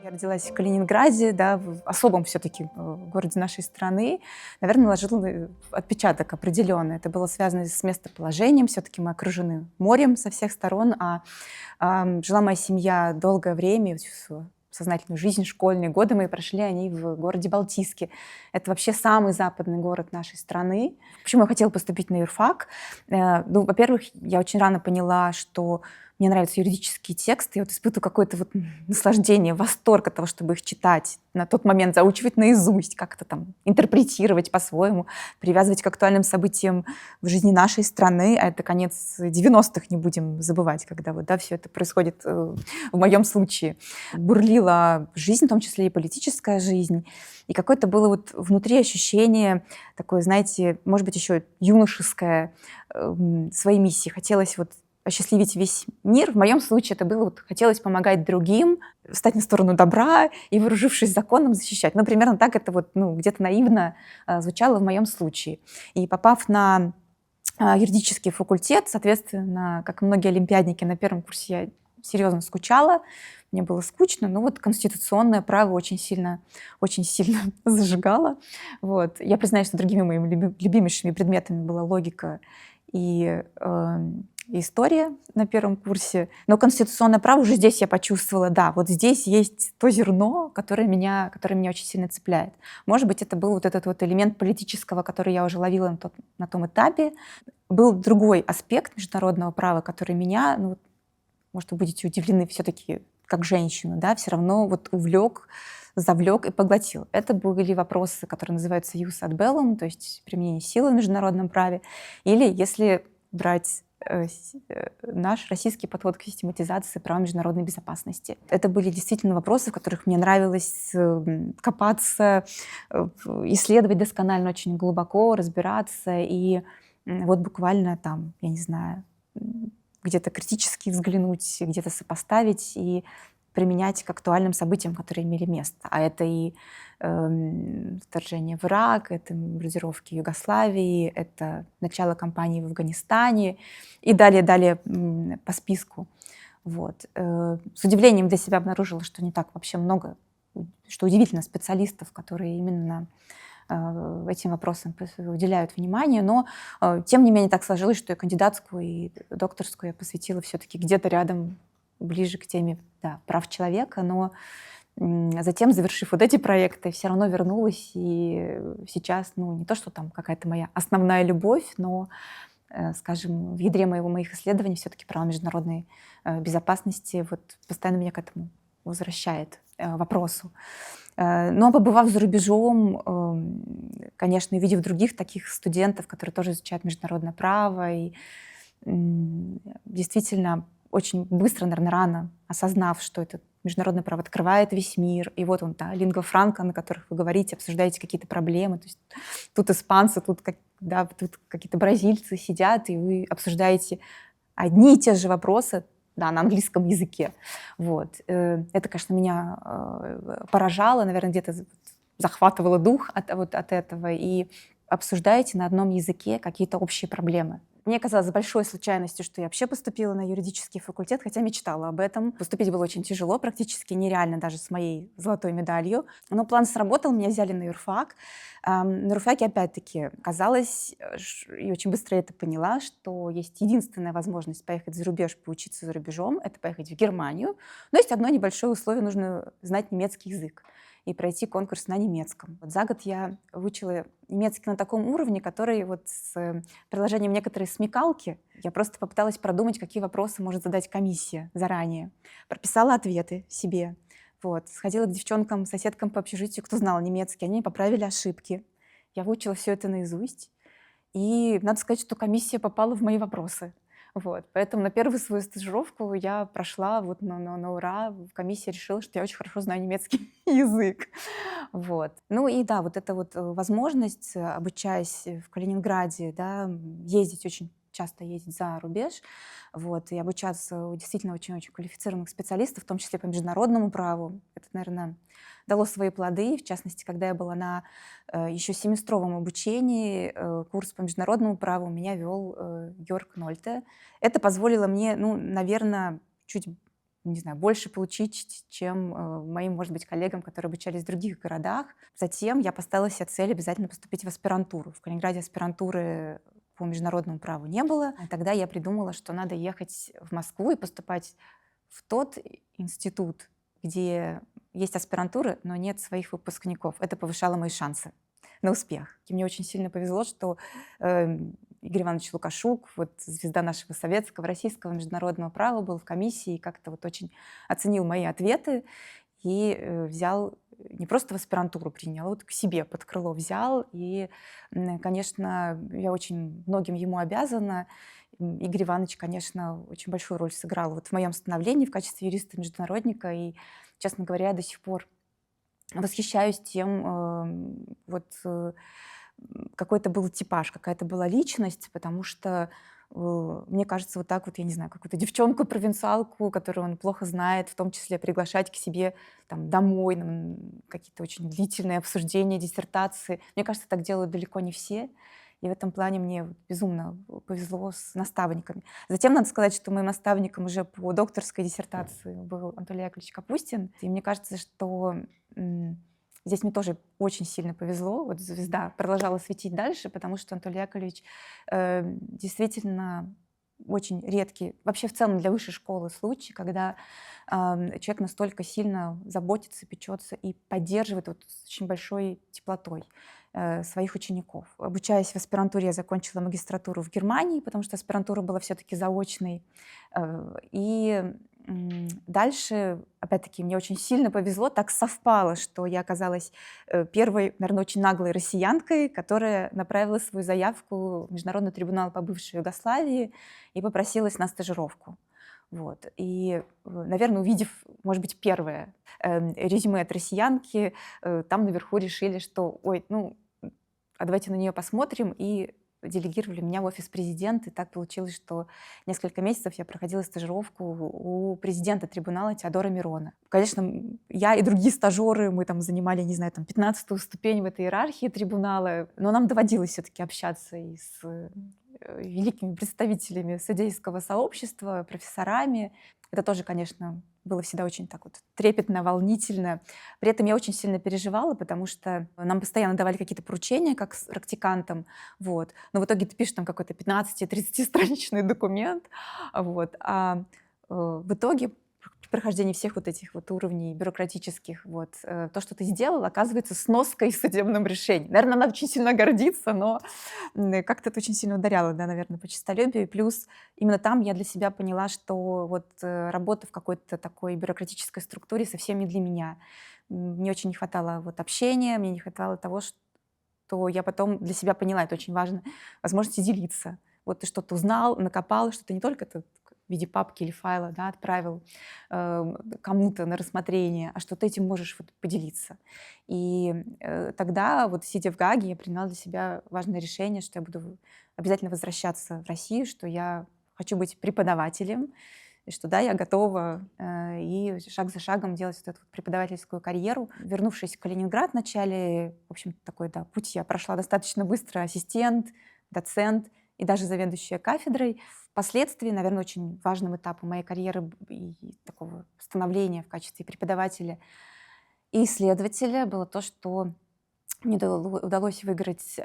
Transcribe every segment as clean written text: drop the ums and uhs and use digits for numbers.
Я родилась в Калининграде, да, в особом все-таки городе нашей страны. Наверное, наложил отпечаток определенный. Это было связано с местоположением. Все-таки мы окружены морем со всех сторон, жила моя семья долгое время, всю свою сознательную жизнь, школьные годы мои прошли они в городе Балтийске. Это вообще самый западный город нашей страны. Почему я хотела поступить на юрфак? Ну, во-первых, я очень рано поняла, что мне нравятся юридические тексты. Я вот испытываю какое-то вот наслаждение, восторг от того, чтобы их читать, на тот момент заучивать наизусть, как-то там интерпретировать по-своему, привязывать к актуальным событиям в жизни нашей страны. А это конец 90-х, не будем забывать, когда вот, да, все это происходит в моем случае. Бурлила жизнь, в том числе и политическая жизнь. И какое-то было вот внутри ощущение такое, знаете, может быть, еще юношеское своей миссии. Хотелось вот осчастливить весь мир. В моем случае это было, вот, хотелось помогать другим, встать на сторону добра и, вооружившись законом, защищать. Ну, примерно так это вот, ну, где-то наивно звучало в моем случае. И попав на юридический факультет, соответственно, как и многие олимпиадники, на первом курсе я серьезно скучала, мне было скучно, но вот конституционное право очень сильно зажигало. Вот. Я признаюсь, что другими моими любимейшими предметами была логика и история на первом курсе. Но конституционное право уже здесь я почувствовала, да, вот здесь есть то зерно, которое меня очень сильно цепляет. Может быть, это был вот этот вот элемент политического, который я уже ловила на том этапе. Был другой аспект международного права, который меня, ну, может, вы будете удивлены, все-таки как женщину, да, все равно вот завлек и поглотил. Это были вопросы, которые называются jus ad bellum, то есть применение силы в международном праве, или если брать наш российский подход к систематизации права международной безопасности. Это были действительно вопросы, в которых мне нравилось копаться, исследовать досконально, очень глубоко разбираться. И вот буквально там, я не знаю, где-то критически взглянуть, где-то сопоставить и применять к актуальным событиям, которые имели место. А это и вторжение в Ирак, это бомбардировки Югославии, это начало кампании в Афганистане и далее по списку. Вот. С удивлением для себя обнаружила, что не так вообще много, что удивительно, специалистов, которые именно этим вопросам уделяют внимание, но тем не менее так сложилось, что и кандидатскую, и докторскую я посвятила все-таки где-то рядом, ближе к теме, да, прав человека, но затем, завершив вот эти проекты, все равно вернулась, и сейчас, ну, не то, что там какая-то моя основная любовь, но, скажем, в ядре моих исследований все-таки право международной безопасности вот постоянно меня к этому возвращает вопросу. Но побывав за рубежом, конечно, и видев других таких студентов, которые тоже изучают международное право, и действительно очень быстро, наверное, рано осознав, что это международное право открывает весь мир, и вот он, та лингва франка, на которых вы говорите, обсуждаете какие-то проблемы, то есть тут испанцы, тут какие-то бразильцы сидят, и вы обсуждаете одни и те же вопросы, да, на английском языке. Вот. Это, конечно, меня поражало, наверное, где-то захватывало дух от этого, и обсуждаете на одном языке какие-то общие проблемы. Мне казалось большой случайностью, что я вообще поступила на юридический факультет, хотя мечтала об этом. Поступить было очень тяжело, практически нереально даже с моей золотой медалью. Но план сработал, меня взяли на юрфак. На юрфаке, опять-таки, казалось, и очень быстро я это поняла, что есть единственная возможность поехать за рубеж, поучиться за рубежом, это поехать в Германию. Но есть одно небольшое условие, нужно знать немецкий язык и пройти конкурс на немецком. Вот за год я выучила немецкий на таком уровне, который вот с приложением некоторой смекалки я просто попыталась продумать, какие вопросы может задать комиссия заранее. Прописала ответы себе. Вот. Сходила к девчонкам, соседкам по общежитию, кто знал немецкий, они поправили ошибки. Я выучила все это наизусть. И надо сказать, что комиссия попала в мои вопросы. Вот. Поэтому на первую свою стажировку я прошла вот на ура. Комиссия решила, что я очень хорошо знаю немецкий язык. Вот. Ну и да, вот эта вот возможность, обучаясь в Калининграде, да, ездить очень часто ездить за рубеж, вот, и обучаться у действительно очень-очень квалифицированных специалистов, в том числе по международному праву. Это, наверное, дало свои плоды. В частности, когда я была на еще семестровом обучении, курс по международному праву у меня вел Георг Нольте. Это позволило мне, ну, наверное, чуть не знаю, больше получить, чем моим, может быть, коллегам, которые обучались в других городах. Затем я поставила себе цель обязательно поступить в аспирантуру. В Калининграде аспирантуры по международному праву не было. И тогда я придумала, что надо ехать в Москву и поступать в тот институт, где есть аспирантуры, но нет своих выпускников. Это повышало мои шансы на успех. И мне очень сильно повезло, что Игорь Иванович Лукашук, вот звезда нашего советского, российского международного права, был в комиссии и как-то вот очень оценил мои ответы и взял, не просто в аспирантуру принял, а вот к себе под крыло взял. И, конечно, я очень многим ему обязана. Игорь Иванович, конечно, очень большую роль сыграл вот в моем становлении в качестве юриста-международника. И, честно говоря, до сих пор восхищаюсь тем, какой это был типаж, какая-то была личность, потому что мне кажется, вот так вот, я не знаю, какую-то девчонку-провинциалку, которую он плохо знает, в том числе приглашать к себе там, домой на какие-то очень длительные обсуждения, диссертации. Мне кажется, так делают далеко не все. И в этом плане мне безумно повезло с наставниками. Затем надо сказать, что моим наставником уже по докторской диссертации был Анатолий Яковлевич Капустин. И мне кажется, что здесь мне тоже очень сильно повезло. Вот звезда продолжала светить дальше, потому что Анатолий Яковлевич действительно очень редкий, вообще в целом для высшей школы случай, когда человек настолько сильно заботится, печется и поддерживает вот с очень большой теплотой своих учеников. Обучаясь в аспирантуре, я закончила магистратуру в Германии, потому что аспирантура была все-таки заочной. И дальше, опять-таки, мне очень сильно повезло, так совпало, что я оказалась первой, наверное, очень наглой россиянкой, которая направила свою заявку в Международный трибунал по бывшей Югославии и попросилась на стажировку. Вот. И, наверное, увидев, может быть, первое резюме от россиянки, там наверху решили, что, ой, ну, а давайте на нее посмотрим, и делегировали меня в офис президента. И так получилось, что несколько месяцев я проходила стажировку у президента трибунала Теодора Мирона. Конечно, я и другие стажеры, мы там занимали, не знаю, там 15-ю ступень в этой иерархии трибунала, но нам доводилось все-таки общаться и с великими представителями судейского сообщества, профессорами. Это тоже, конечно, было всегда очень так вот трепетно, волнительно. При этом я очень сильно переживала, потому что нам постоянно давали какие-то поручения, как с практикантам, вот. Но в итоге ты пишешь там какой-то 15-30-страничный документ, вот. В итоге при прохождении всех вот этих вот уровней бюрократических, вот, то, что ты сделал, оказывается сноской с судебным решением. Наверное, надо очень сильно гордиться, но как-то это очень сильно ударяло, да, наверное, по честолюбию. Плюс именно там я для себя поняла, что вот работа в какой-то такой бюрократической структуре совсем не для меня. Мне очень не хватало вот общения, мне не хватало того, что я потом для себя поняла, это очень важно, возможности делиться. Вот ты что-то узнал, накопал, что ты не только это в виде папки или файла, да, отправил кому-то на рассмотрение, а что ты этим можешь вот поделиться. И тогда, вот сидя в Гааге, я приняла для себя важное решение, что я буду обязательно возвращаться в Россию, что я хочу быть преподавателем, и что да, я готова и шаг за шагом делать вот эту вот преподавательскую карьеру. Вернувшись в Калининград вначале, в общем, такой, да, путь я прошла достаточно быстро, ассистент, доцент, и даже заведующая кафедрой. Впоследствии, наверное, очень важным этапом моей карьеры и такого становления в качестве преподавателя и исследователя было то, что мне удалось выиграть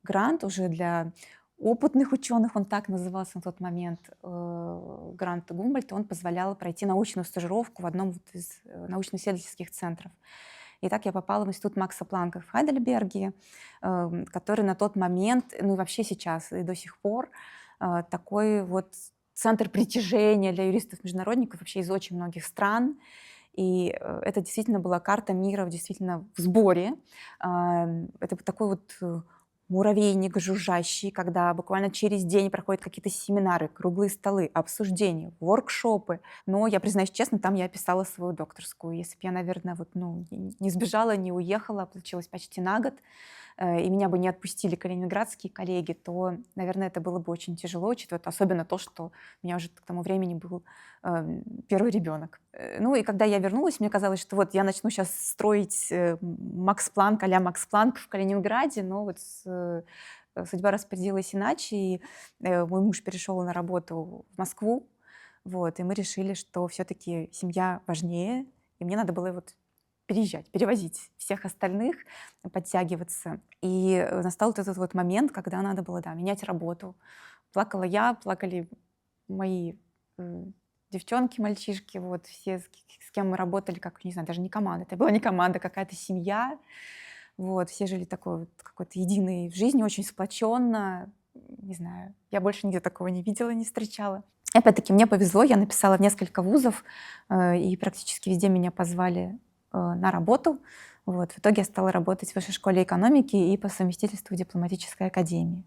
грант уже для опытных ученых, он так назывался на тот момент, грант Гумбольдта. Он позволял пройти научную стажировку в одном из научно-исследовательских центров. И так я попала в институт Макса Планка в Хайдельберге, который на тот момент, ну и вообще сейчас, и до сих пор, такой вот центр притяжения для юристов-международников вообще из очень многих стран. И это действительно была карта мира действительно в сборе. Это такой вот муравейник жужжащий, когда буквально через день проходят какие-то семинары, круглые столы, обсуждения, воркшопы. Но я признаюсь честно, там я писала свою докторскую. Если бы я, наверное, не сбежала, не уехала, получилось почти на год, и меня бы не отпустили калининградские коллеги, то, наверное, это было бы очень тяжело, учитывая особенно то, что у меня уже к тому времени был первый ребенок. Ну и когда я вернулась, мне казалось, что вот я начну сейчас строить Макс Планк а-ля Макс Планк в Калининграде, но вот судьба распорядилась иначе, и мой муж перешел на работу в Москву, вот, и мы решили, что все-таки семья важнее, и мне надо было вот переезжать, перевозить всех остальных, подтягиваться. И настал вот этот вот момент, когда надо было, да, менять работу. Плакала я, плакали мои девчонки, мальчишки, вот все, с кем мы работали, как, не знаю, даже не команда. Это была не команда, какая-то семья. Вот, все жили такой вот какой-то единой в жизни, очень сплоченно. Не знаю, я больше нигде такого не видела, не встречала. Опять-таки, мне повезло, я написала в несколько вузов, и практически везде меня позвали на работу. Вот. В итоге я стала работать в Высшей школе экономики и по совместительству в дипломатической академии.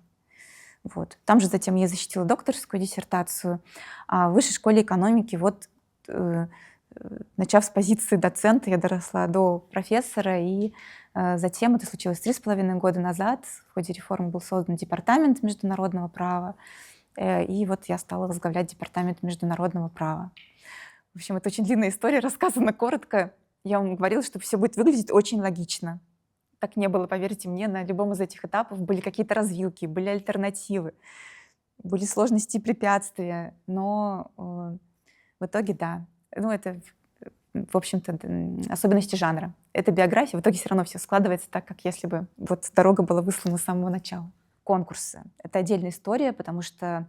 Вот. Там же затем я защитила докторскую диссертацию. А в Высшей школе экономики, вот, начав с позиции доцента, я доросла до профессора, и затем, это случилось 3,5 года назад, в ходе реформы был создан департамент международного права, и вот я стала возглавлять департамент международного права. В общем, это очень длинная история, рассказана коротко. Я вам говорила, что все будет выглядеть очень логично. Так не было, поверьте мне, на любом из этих этапов были какие-то развилки, были альтернативы, были сложности и препятствия, но в итоге, да. Ну, это, в общем-то, особенности жанра. Это биография, в итоге все равно все складывается так, как если бы вот дорога была выслана с самого начала. Конкурсы. Это отдельная история, потому что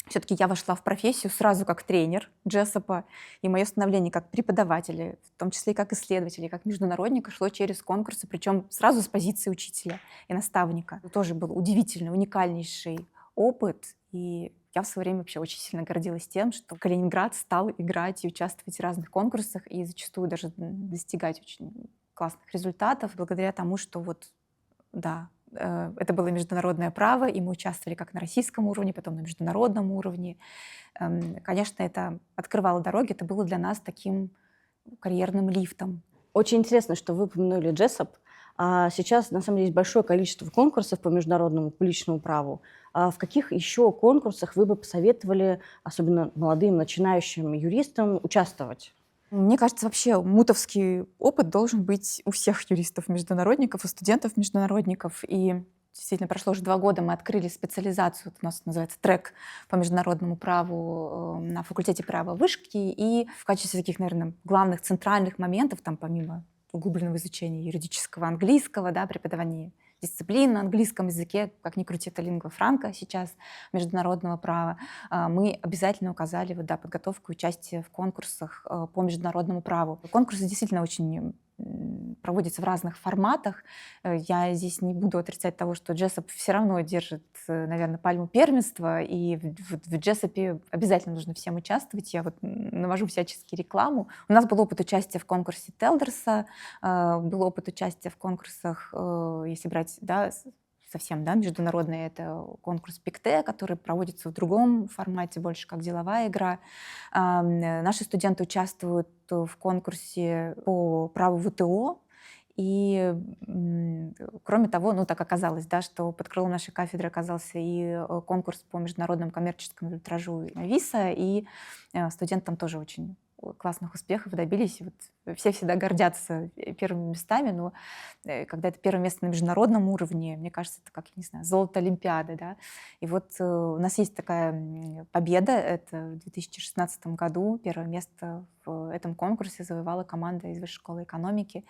все-таки я вошла в профессию сразу как тренер Джессопа, и мое становление как преподавателя, в том числе и как исследователя, как международника, шло через конкурсы, причем сразу с позиции учителя и наставника. Это тоже был удивительный, уникальнейший опыт, и я в свое время вообще очень сильно гордилась тем, что Калининград стал играть и участвовать в разных конкурсах, и зачастую даже достигать очень классных результатов, благодаря тому, что вот, да, это было международное право, и мы участвовали как на российском уровне, потом на международном уровне. Конечно, это открывало дороги, это было для нас таким карьерным лифтом. Очень интересно, что вы упомянули Джессоп. Сейчас, на самом деле, есть большое количество конкурсов по международному публичному праву. В каких еще конкурсах вы бы посоветовали, особенно молодым начинающим юристам, участвовать? Мне кажется, вообще мутовский опыт должен быть у всех юристов-международников, у студентов-международников. И действительно, прошло уже 2 года, мы открыли специализацию, у нас называется трек по международному праву на факультете права вышки. И в качестве таких, наверное, главных центральных моментов, там помимо углубленного изучения юридического английского, да, преподавания дисциплин на английском языке, как ни крути, это лингва франка сейчас международного права, мы обязательно указали вот, да, подготовку и участие в конкурсах по международному праву. Конкурсы действительно очень проводятся в разных форматах. Я здесь не буду отрицать того, что Джессоп все равно держит, наверное, пальму первенства, и в Джессопе обязательно нужно всем участвовать. Я вот навожу всячески рекламу. У нас был опыт участия в конкурсе Телдерса, был опыт участия в конкурсах, если брать, да, совсем, да, международный, это конкурс ПИКТЕ, который проводится в другом формате, больше как деловая игра. Наши студенты участвуют в конкурсе по праву ВТО. И кроме того, ну так оказалось, да, что под крылом нашей кафедры оказался и конкурс по международному коммерческому арбитражу ВИСа, и студенты там тоже очень классных успехов добились. Вот все всегда гордятся первыми местами, но когда это первое место на международном уровне, мне кажется, это как, я не знаю, золото Олимпиады, да. И вот у нас есть такая победа, это в 2016 году первое место в этом конкурсе завоевала команда из Высшей школы экономики.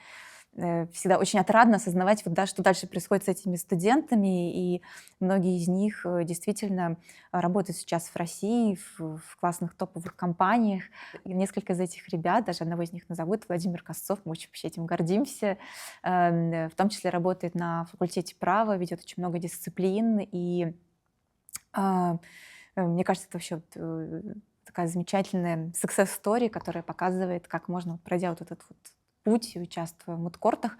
Всегда очень отрадно осознавать, вот, да, что дальше происходит с этими студентами, и многие из них действительно работают сейчас в России, в классных топовых компаниях. И несколько из этих ребят, даже одного из них назовут, Владимир Косцов, мы очень вообще этим гордимся, в том числе работает на факультете права, ведет очень много дисциплин, и мне кажется, это вообще такая замечательная success story, которая показывает, как можно, пройдя вот этот вот путь, участвуя в мудкортах.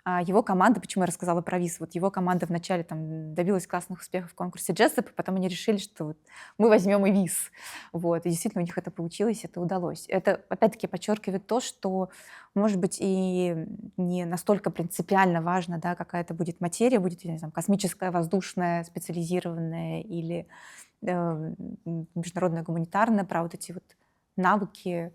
А его команда, почему я рассказала про ВИЗ, вот его команда вначале там добилась классных успехов в конкурсе Jessup, потом они решили, что вот мы возьмем и ВИЗ. Вот. И действительно у них это получилось, это удалось. Это, опять-таки, подчеркивает то, что, может быть, и не настолько принципиально важно, да, какая это будет материя, будет, я не знаю, космическая, воздушная, специализированная или международное гуманитарное право, вот эти вот навыки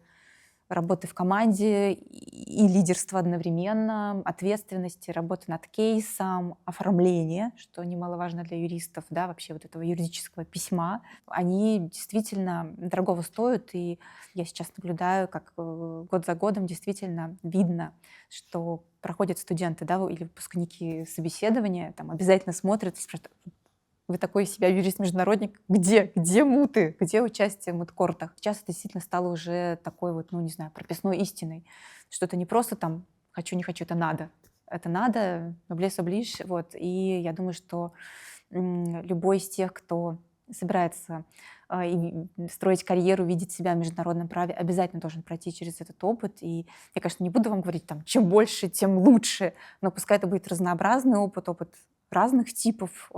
работы в команде и лидерства одновременно, ответственности, работы над кейсом, оформление, что немаловажно для юристов, да, вообще вот этого юридического письма, они действительно дорогого стоят, и я сейчас наблюдаю, как год за годом действительно видно, что проходят студенты, да, или выпускники собеседования, там обязательно смотрят, спрашивают: вы такой из себя юрист-международник. Где муты? Где участие в мудкортах? Сейчас это действительно стало уже такой вот, ну, не знаю, прописной истиной. Что это не просто там «хочу, не хочу», это надо. Это надо, noblesse oblige. Вот. И я думаю, что любой из тех, кто собирается строить карьеру, видеть себя в международном праве, обязательно должен пройти через этот опыт. И я, конечно, не буду вам говорить, там, чем больше, тем лучше, но пускай это будет разнообразный опыт разных типов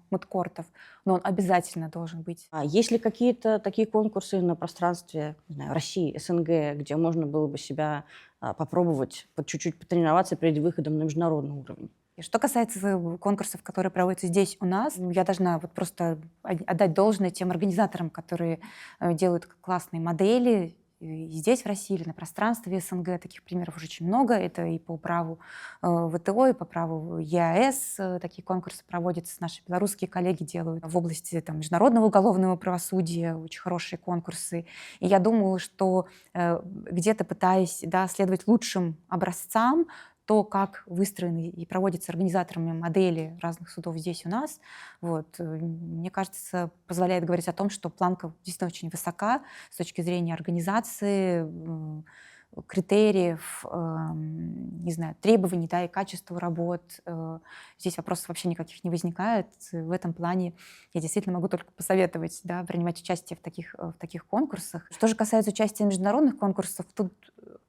мудкортов, но он обязательно должен быть. А есть ли какие-то такие конкурсы на пространстве, не знаю, России, СНГ, где можно было бы себя попробовать, чуть-чуть потренироваться перед выходом на международный уровень? И что касается конкурсов, которые проводятся здесь у нас, я должна вот просто отдать должное тем организаторам, которые делают классные модели и здесь, в России, или на пространстве СНГ. Таких примеров уже очень много. Это и по праву ВТО, и по праву ЕАЭС. Такие конкурсы проводятся. Наши белорусские коллеги делают в области там, международного уголовного правосудия очень хорошие конкурсы. И я думаю, что где-то пытаясь, да, следовать лучшим образцам, то, как выстроены и проводятся организаторами модели разных судов здесь у нас, вот, мне кажется, позволяет говорить о том, что планка действительно очень высока с точки зрения организации, критериев, не знаю, требований, да, и качества работ. Здесь вопросов вообще никаких не возникает. В этом плане я действительно могу только посоветовать, да, принимать участие в таких конкурсах. Что же касается участия в международных конкурсах, тут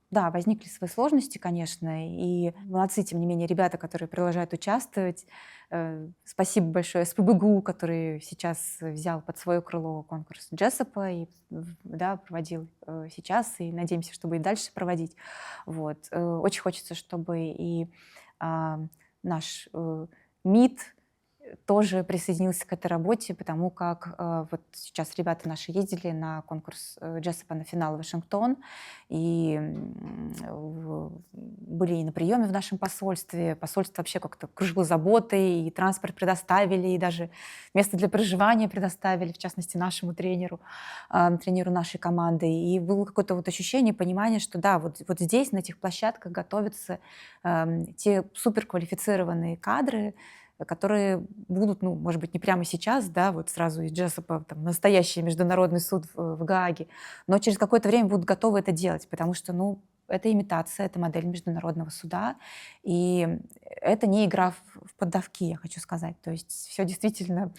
да, возникли свои сложности, конечно, и молодцы, тем не менее, ребята, которые продолжают участвовать. Спасибо большое СПбГУ, который сейчас взял под свое крыло конкурс Джессопа и, да, проводил сейчас, и надеемся, что будет дальше проводить. Вот. Очень хочется, чтобы и наш МИД тоже присоединился к этой работе, потому как вот сейчас ребята наши ездили на конкурс Джессопа на финал в Вашингтон, и были и на приеме в нашем посольстве. Посольство вообще как-то кружило заботой, и транспорт предоставили, и даже место для проживания предоставили, в частности, нашему тренеру нашей команды. И было какое-то вот ощущение, понимание, что да, вот здесь, на этих площадках готовятся те суперквалифицированные кадры, которые будут, ну, может быть, не прямо сейчас, да, вот сразу из Джессопа там настоящий международный суд в Гааге, но через какое-то время будут готовы это делать, потому что, ну, это имитация, это модель международного суда, и это не игра в поддавки, я хочу сказать. То есть все действительно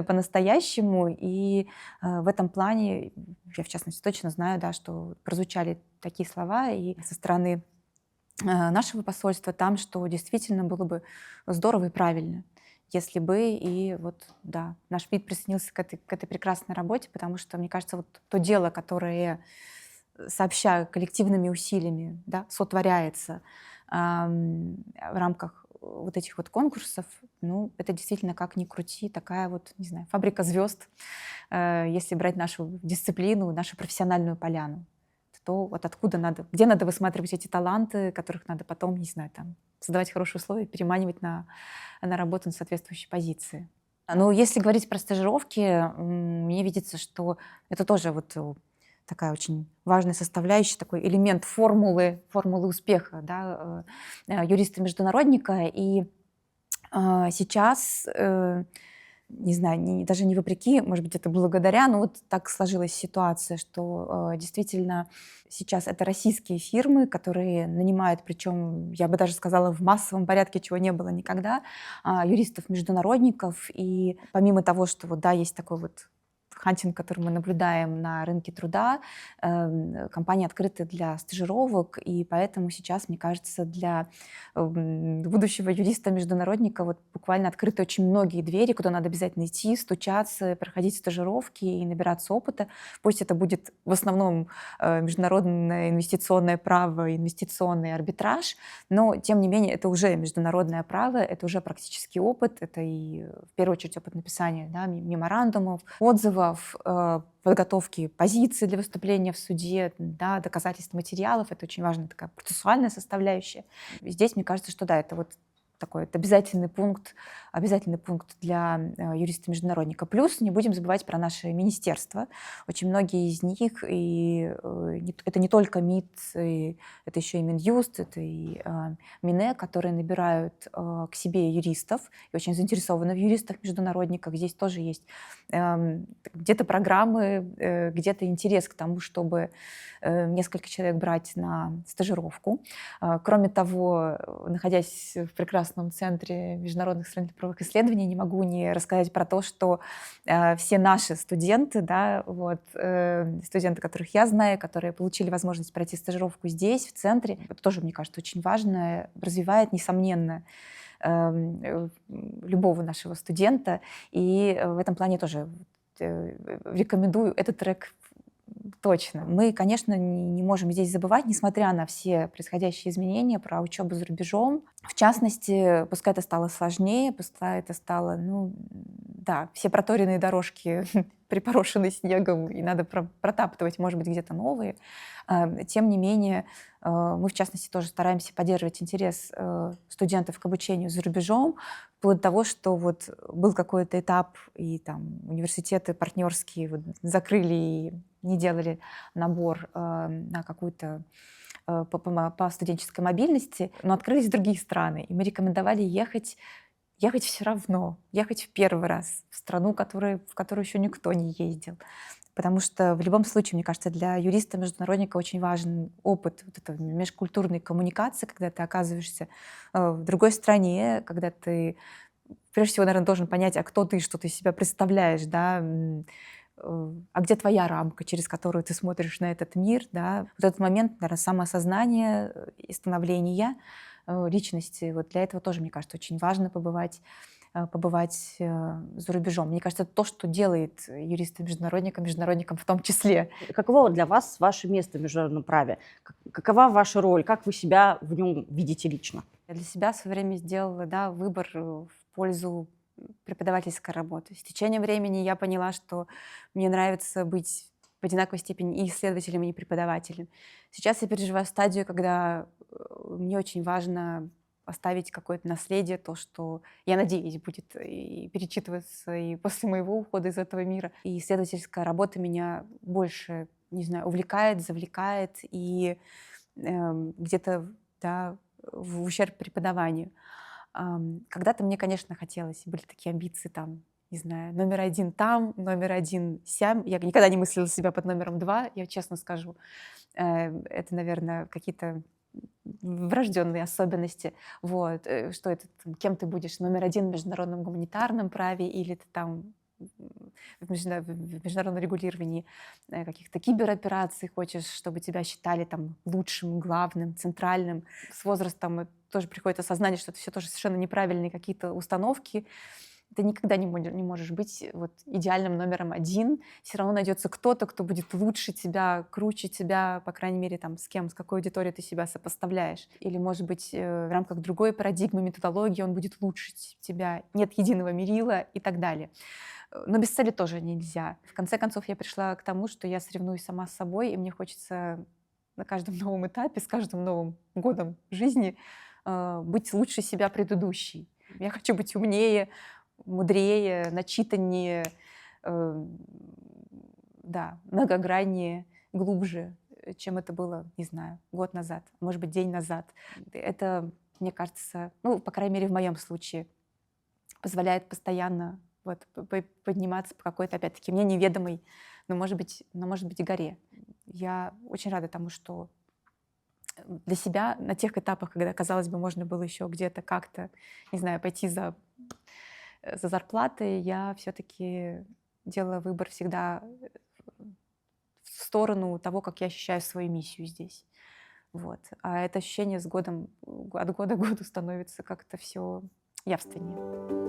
по-настоящему, и в этом плане я, в частности, точно знаю, да, что прозвучали такие слова и со стороны нашего посольства там, что действительно было бы здорово и правильно, если бы и вот, да, наш МИД присоединился к этой прекрасной работе, потому что, мне кажется, вот то дело, которое сообща коллективными усилиями, да, сотворяется в рамках вот этих вот конкурсов, ну, это действительно, как ни крути, такая вот, не знаю, фабрика звезд, если брать нашу дисциплину, нашу профессиональную поляну. Это что вот откуда надо, где надо высматривать эти таланты, которых надо потом, не знаю, там, создавать хорошие условия, переманивать на работу на соответствующей позиции. Ну, если говорить про стажировки, мне видится, что это тоже вот такая очень важная составляющая, такой элемент формулы успеха, да, юриста-международника. И сейчас, не знаю, даже не вопреки, может быть, это благодаря, но вот так сложилась ситуация, что действительно сейчас это российские фирмы, которые нанимают, причем, я бы даже сказала, в массовом порядке, чего не было никогда, юристов-международников. И помимо того, что вот, да, есть такой вот хантинг, который мы наблюдаем на рынке труда, компании открыты для стажировок, и поэтому сейчас, мне кажется, для будущего юриста-международника вот буквально открыты очень многие двери, куда надо обязательно идти, стучаться, проходить стажировки и набираться опыта. Пусть это будет в основном международное инвестиционное право, инвестиционный арбитраж, но, тем не менее, это уже международное право, это уже практический опыт, это и, в первую очередь, опыт написания, да, меморандумов, отзывов, подготовки позиций для выступления в суде, да, доказательств материалов. Это очень важная такая процессуальная составляющая. И здесь, мне кажется, что да, это вот такой это обязательный пункт для юриста-международника. Плюс не будем забывать про наше министерство. Очень многие из них, и это не только МИД, это еще и Минюст, это и Минэ, которые набирают к себе юристов и очень заинтересованы в юристах-международниках. Здесь тоже есть где-то программы, где-то интерес к тому, чтобы несколько человек брать на стажировку. Кроме того, находясь в прекрасном центре международных сравнительно-правовых исследований, не могу не рассказать про то, что все наши студенты, да, вот, студенты, которых я знаю, которые получили возможность пройти стажировку здесь, в центре, это тоже, мне кажется, очень важно, развивает, несомненно, любого нашего студента. И в этом плане тоже рекомендую этот трек точно. Мы, конечно, не можем здесь забывать, несмотря на все происходящие изменения, про учебу за рубежом. В частности, пускай это стало сложнее, пускай это стало, ну, да, все проторенные дорожки припорошены снегом, и надо протаптывать, может быть, где-то новые. Тем не менее, мы, в частности, тоже стараемся поддерживать интерес студентов к обучению за рубежом, вплоть до того, что вот был какой-то этап, и там университеты партнерские вот закрыли и не делали набор на какую-то по студенческой мобильности, но открылись другие страны, и мы рекомендовали ехать все равно, ехать в первый раз в страну, в которую еще никто не ездил. Потому что в любом случае, мне кажется, для юриста-международника очень важен опыт вот этой межкультурной коммуникации, когда ты оказываешься в другой стране, когда ты, прежде всего, наверное, должен понять, а кто ты, что ты из себя представляешь, да, а где твоя рамка, через которую ты смотришь на этот мир, да. Вот этот момент, наверное, самоосознания и становления личности, вот для этого тоже, мне кажется, очень важно побывать за рубежом. Мне кажется, это то, что делает юриста-международника международником в том числе. Каково для вас ваше место в международном праве? Какова ваша роль? Как вы себя в нем видите лично? Я для себя в свое время сделала, да, выбор в пользу преподавательской работы. С течением времени я поняла, что мне нравится быть в одинаковой степени и исследователем, и преподавателем. Сейчас я переживаю стадию, когда мне очень важно оставить какое-то наследие, то, что, я надеюсь, будет и перечитываться и после моего ухода из этого мира. И исследовательская работа меня больше, не знаю, увлекает, завлекает и где-то, да, в ущерб преподаванию. Когда-то мне, конечно, хотелось, были такие амбиции там, не знаю, номер один там, номер один сям. Я никогда не мыслила себя под номером 2, я честно скажу. Это, наверное, какие-то врожденные особенности. Вот. Что это, кем ты будешь, номер 1 в международном гуманитарном праве, или ты там в международном регулировании каких-то киберопераций хочешь, чтобы тебя считали там лучшим, главным, центральным. С возрастом тоже приходит осознание, что это все тоже совершенно неправильные какие-то установки. Ты никогда не можешь быть вот идеальным номером 1. Все равно найдется кто-то, кто будет лучше тебя, круче тебя, по крайней мере, там, с какой аудиторией ты себя сопоставляешь. Или, может быть, в рамках другой парадигмы, методологии он будет лучше тебя. Нет единого мерила и так далее. Но без цели тоже нельзя. В конце концов, я пришла к тому, что я соревнуюсь сама с собой, и мне хочется на каждом новом этапе, с каждым новым годом жизни быть лучше себя предыдущей. Я хочу быть умнее, мудрее, начитаннее, да, многограннее, глубже, чем это было, не знаю, год назад, может быть, день назад. Это, мне кажется, ну, по крайней мере, в моем случае, позволяет постоянно вот подниматься по какой-то, опять-таки, мне неведомой, но, может быть, и горе. Я очень рада тому, что для себя на тех этапах, когда, казалось бы, можно было еще где-то как-то, не знаю, пойти за зарплатой, я все-таки делала выбор всегда в сторону того, как я ощущаю свою миссию здесь. Вот. А это ощущение с годом, от года к году становится как-то все явственнее.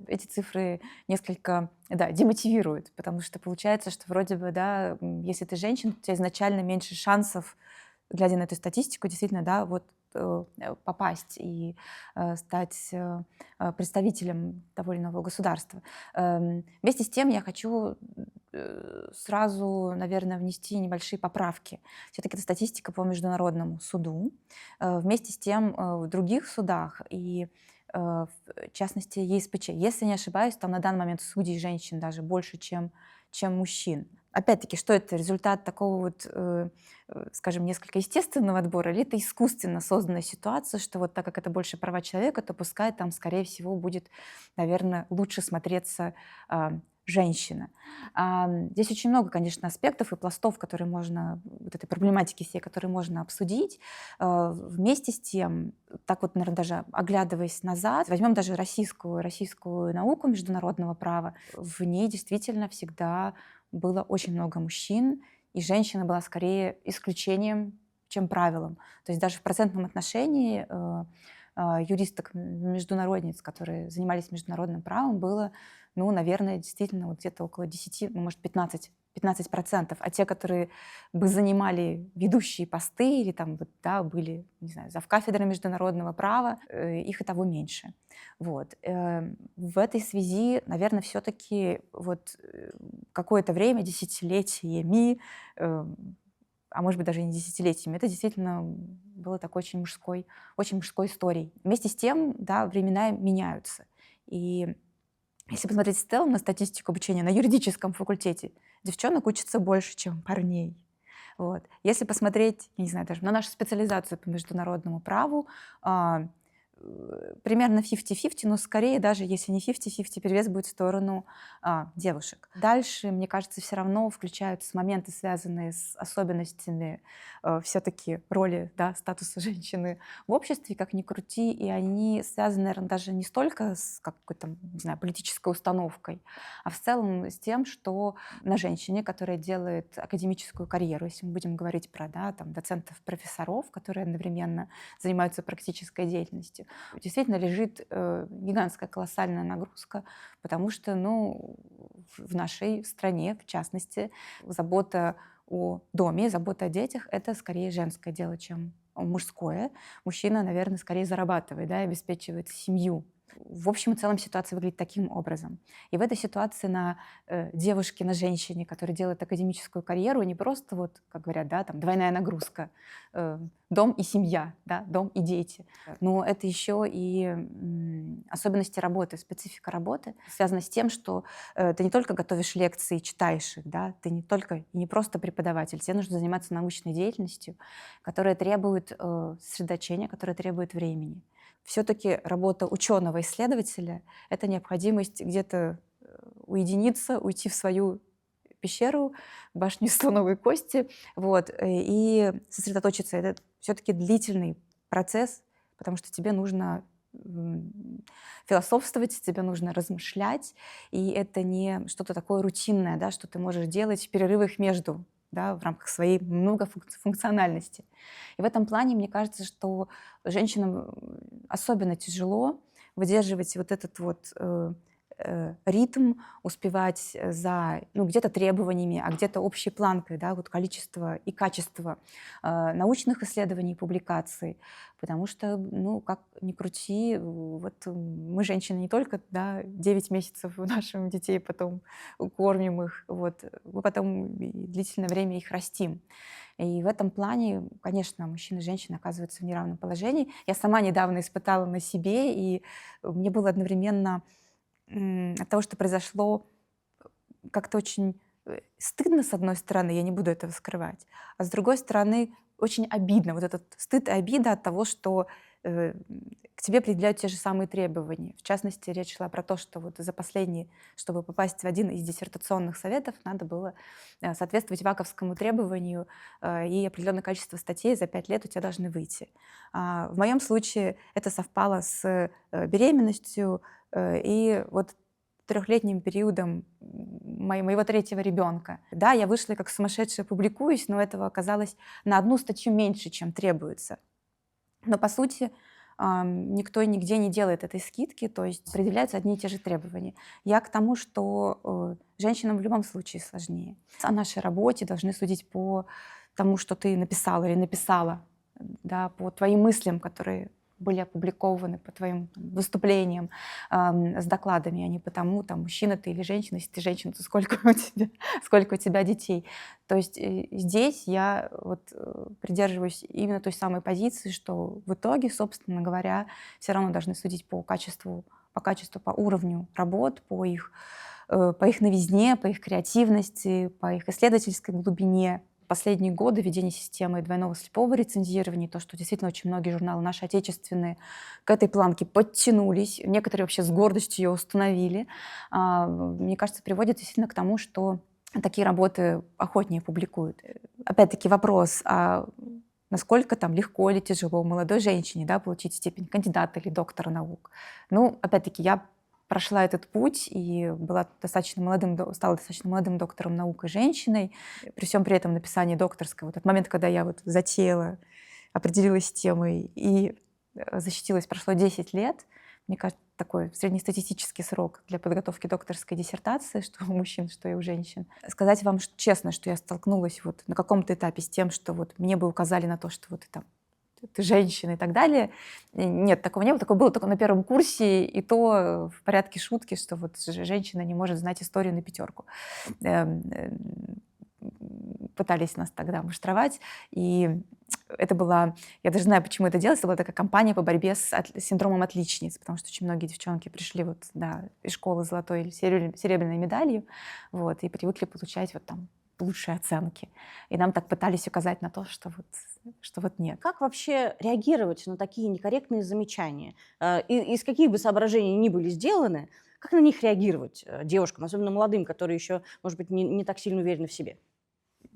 Эти цифры несколько, да, демотивируют, потому что получается, что вроде бы, да, если ты женщина, у тебя изначально меньше шансов, глядя на эту статистику, действительно, да, вот попасть и стать представителем того или иного государства. Вместе с тем я хочу сразу, наверное, внести небольшие поправки. Все-таки это статистика по международному суду. Вместе с тем в других судах и в частности ЕСПЧ, если не ошибаюсь, там на данный момент судей женщин даже больше, чем мужчин. Опять-таки, что это? Результат такого вот, скажем, несколько естественного отбора, или это искусственно созданная ситуация, что вот так как это больше права человека, то пускай там, скорее всего, будет, наверное, лучше смотреться женщина. Здесь очень много, конечно, аспектов и пластов, которые можно, вот этой проблематики всей, которые можно обсудить. Вместе с тем, так вот, наверное, даже оглядываясь назад, возьмем даже российскую науку международного права, в ней действительно всегда было очень много мужчин, и женщина была скорее исключением, чем правилом. То есть даже в процентном отношении юристок-международниц, которые занимались международным правом, было, ну, наверное, действительно вот где-то около 10, ну, может, 15%. А те, которые бы занимали ведущие посты или там, да, были, не знаю, завкафедрой международного права, их и того меньше. Вот. В этой связи, наверное, все-таки вот какое-то время, десятилетиями, а может быть, даже не десятилетиями, это действительно было такой очень мужской историей. Вместе с тем, да, времена меняются. И если посмотреть в целом на статистику обучения на юридическом факультете, девчонок учатся больше, чем парней. Вот. Если посмотреть, я не знаю, даже на нашу специализацию по международному праву, примерно 50-50, но скорее даже если не 50-50, перевес будет в сторону девушек. Дальше, мне кажется, все равно включаются моменты, связанные с особенностями все-таки роли, да, статуса женщины в обществе, как ни крути, и они связаны, наверное, даже не столько с какой-то, не знаю, политической установкой, а в целом с тем, что на женщине, которая делает академическую карьеру, если мы будем говорить про, да, там, доцентов, профессоров, которые одновременно занимаются практической деятельностью, действительно лежит гигантская колоссальная нагрузка, потому что, ну, в нашей стране, в частности, забота о доме, забота о детях — это скорее женское дело, чем мужское. Мужчина, наверное, скорее зарабатывает, да, и обеспечивает семью. В общем и целом ситуация выглядит таким образом. И в этой ситуации на девушке, на женщине, которая делает академическую карьеру, не просто, вот, как говорят, да, там, двойная нагрузка, дом и семья, да, дом и дети. Но это еще и особенности работы, специфика работы, связана с тем, что ты не только готовишь лекции, читаешь их, да, ты не просто преподаватель, тебе нужно заниматься научной деятельностью, которая требует сосредоточения, которая требует времени. Все-таки работа ученого-исследователя — это необходимость где-то уединиться, уйти в свою пещеру, башню из слоновой кости, вот, и сосредоточиться. Это все-таки длительный процесс, потому что тебе нужно философствовать, тебе нужно размышлять, и это не что-то такое рутинное, да, что ты можешь делать в перерывах между, да, в рамках своей многофункциональности. И в этом плане, мне кажется, что женщинам особенно тяжело выдерживать вот этот вот ритм, успевать за где-то требованиями, а где-то общей планкой, да, вот количество и качество научных исследований, публикаций. Потому что, как ни крути, вот мы, женщины, не только, да, 9 месяцев наших детей потом кормим их, вот, мы потом и длительное время их растим. И в этом плане, конечно, мужчины и женщины оказываются в неравном положении. Я сама недавно испытала на себе, и мне было одновременно от того, что произошло, как-то очень стыдно, с одной стороны, я не буду этого скрывать, а с другой стороны, очень обидно. Вот этот стыд и обида от того, что к тебе предъявляют те же самые требования. В частности, речь шла про то, что вот за последние, чтобы попасть в один из диссертационных советов, надо было соответствовать ваковскому требованию, и определенное количество статей за 5 лет у тебя должны выйти. В моем случае это совпало с беременностью, и вот 3-летним периодом моего 3-го ребенка. Да, я вышла и как сумасшедшая публикуюсь, но этого оказалось на 1 статью меньше, чем требуется. Но, по сути, никто и нигде не делает этой скидки, то есть предъявляются одни и те же требования. Я к тому, что женщинам в любом случае сложнее. О нашей работе должны судить по тому, что ты написала или написала, да, по твоим мыслям, которые были опубликованы, по твоим выступлениям с докладами, а не потому, мужчина ты или женщина. Если ты женщина, то сколько у тебя детей. То есть здесь я придерживаюсь именно той самой позиции, что в итоге, собственно говоря, все равно должны судить по качеству, по уровню работ, по их новизне, по их креативности, по их исследовательской глубине. Последние годы введение системы двойного слепого рецензирования, то, что действительно очень многие журналы наши отечественные к этой планке подтянулись, некоторые вообще с гордостью ее установили, мне кажется, приводит действительно к тому, что такие работы охотнее публикуют. Опять-таки вопрос, насколько легко или тяжело молодой женщине, да, получить степень кандидата или доктора наук. Опять-таки, я прошла этот путь и стала достаточно молодым доктором наук и женщиной. При всем при этом написании докторского, вот от момента, когда я затеяла, определилась с темой и защитилась, прошло 10 лет. Мне кажется, такой среднестатистический срок для подготовки докторской диссертации, что у мужчин, что и у женщин. Сказать вам честно, что я столкнулась на каком-то этапе с тем, что мне бы указали на то, что ты женщина и так далее. Нет, такого не было. Такое было только на первом курсе, и то в порядке шутки, что женщина не может знать историю на 5. Пытались нас тогда муштровать, и это была, я даже знаю, почему это делалось, это была такая кампания по борьбе с синдромом отличниц, потому что очень многие девчонки пришли из школы золотой или серебряной медалью, и привыкли получать лучшие оценки. И нам так пытались указать на то, что нет. Как вообще реагировать на такие некорректные замечания? Из каких бы соображений ни были сделаны, как на них реагировать девушкам, особенно молодым, которые еще, может быть, не так сильно уверены в себе?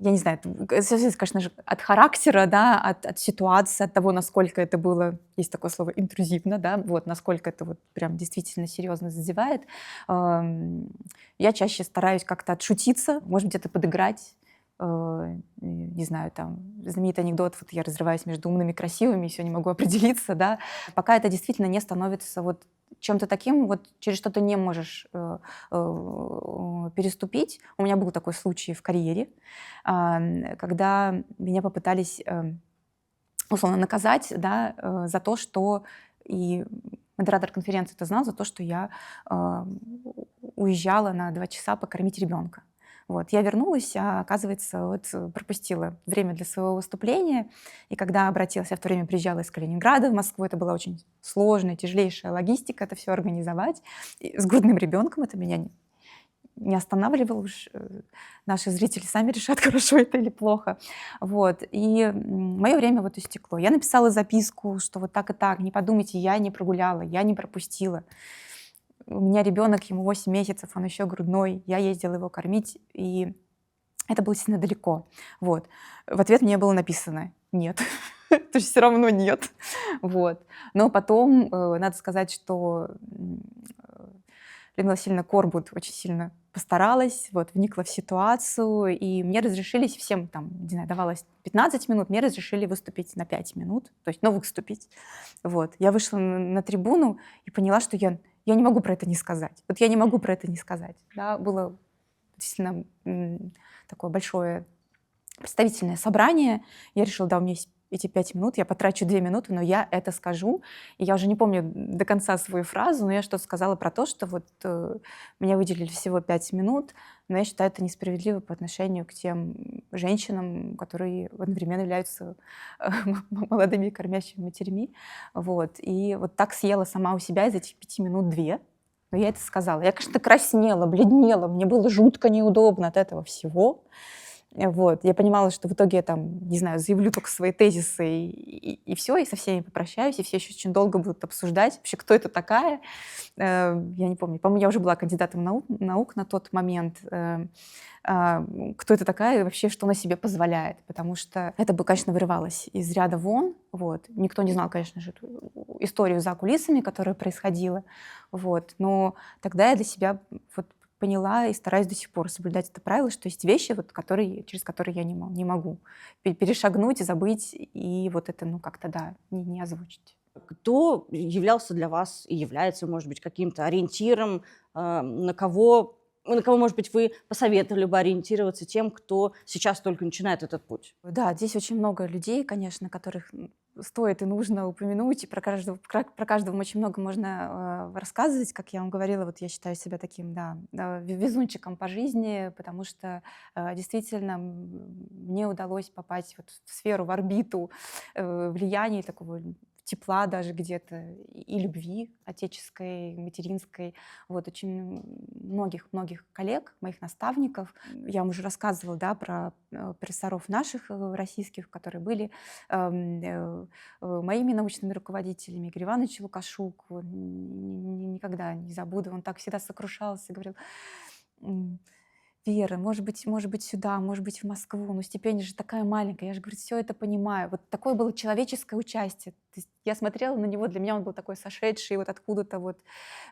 Я не знаю, это зависит, конечно же, от характера, да, от ситуации, от того, насколько это было, есть такое слово, интрузивно, да, насколько это прям действительно серьезно задевает. Я чаще стараюсь как-то отшутиться, может, где-то подыграть. Не знаю, знаменитый анекдот, я разрываюсь между умными и красивыми, еще не могу определиться, да, пока это действительно не становится чем-то таким, через что ты не можешь переступить. У меня был такой случай в карьере, когда меня попытались условно наказать, да, за то, что и модератор конференции это знал, за то, что я уезжала на 2 часа покормить ребенка. Я вернулась, а оказывается, пропустила время для своего выступления. И когда обратилась, я в то время приезжала из Калининграда в Москву, это была очень сложная, тяжелейшая логистика, это все организовать. И с грудным ребенком это меня не останавливало. Уж наши зрители сами решат, хорошо это или плохо. И мое время истекло. Я написала записку, что так и так, не подумайте, я не прогуляла, я не пропустила. У меня ребенок, ему 8 месяцев, он еще грудной, я ездила его кормить, и это было сильно далеко. В ответ мне было написано «нет». То есть все равно нет. Но потом, надо сказать, что Людмила Васильевна Корбут очень сильно постаралась, вникла в ситуацию, и мне разрешили всем, не знаю, давалось 15 минут, мне разрешили выступить на 5 минут, то есть, выступить. Я вышла на трибуну и поняла, что я я не могу про это не сказать. Вот я не могу про это не сказать. Да, было действительно такое большое представительное собрание. Я решила, да, у меня есть эти 5 минут, я потрачу 2 минуты, но я это скажу. И я уже не помню до конца свою фразу, но я что-то сказала про то, что вот мне выделили всего 5 минут, но я считаю это несправедливо по отношению к тем женщинам, которые одновременно являются молодыми и кормящими матерьми. Вот. И вот так съела сама у себя из этих 5 минут 2. Но я это сказала. Я, конечно, краснела, бледнела, мне было жутко неудобно от этого всего. Вот. Я понимала, что в итоге я там, не знаю, заявлю только свои тезисы и все, и со всеми попрощаюсь, и все еще очень долго будут обсуждать вообще, кто это такая. Я не помню. По-моему, я уже была кандидатом наук на тот момент. Кто это такая и вообще, что она себе позволяет. Потому что это бы, конечно, вырывалось из ряда вон. Вот. Никто не знал, конечно же, эту историю за кулисами, которая происходила. Вот. Но тогда я для себя вот поняла и стараюсь до сих пор соблюдать это правило, что есть вещи, вот, через которые я не могу перешагнуть, забыть и вот это, ну, как-то, да, не озвучить. Кто являлся для вас и является, может быть, каким-то ориентиром, на кого, может быть, вы посоветовали бы ориентироваться тем, кто сейчас только начинает этот путь? Да, здесь очень много людей, конечно, которых стоит и нужно упомянуть, и про каждого очень много можно рассказывать. Как я вам говорила, вот я считаю себя таким, да, везунчиком по жизни, потому что действительно мне удалось попасть вот в сферу, в орбиту влияния такого тепла даже где-то и любви отеческой, материнской. Вот очень многих коллег, моих наставников. Я вам уже рассказывала, да, про профессоров наших российских, которые были моими научными руководителями. Игорь Иванович Лукашук, никогда не забуду, он так всегда сокрушался, говорил: Вера, может быть, сюда, может быть, в Москву, но стипендия же такая маленькая, я же, говорит, все это понимаю. Вот такое было человеческое участие. То есть я смотрела на него, для меня он был такой сошедший вот откуда-то вот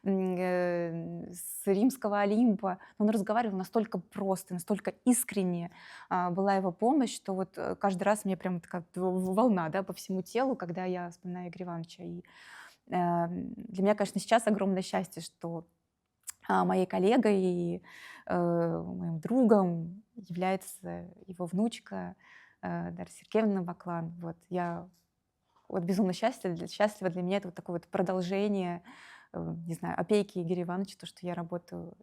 с римского Олимпа. Он разговаривал настолько просто, настолько искренне была его помощь, что вот каждый раз мне прям такая волна, да, по всему телу, когда я вспоминаю Игоря Ивановича. И для меня, конечно, сейчас огромное счастье, что моей коллегой и моим другом является его внучка Дарья Сергеевна Баклан. Вот я вот безумно счастлива. Для меня это вот такое вот продолжение, не знаю, опеки Игоря Ивановича, то, что я работаю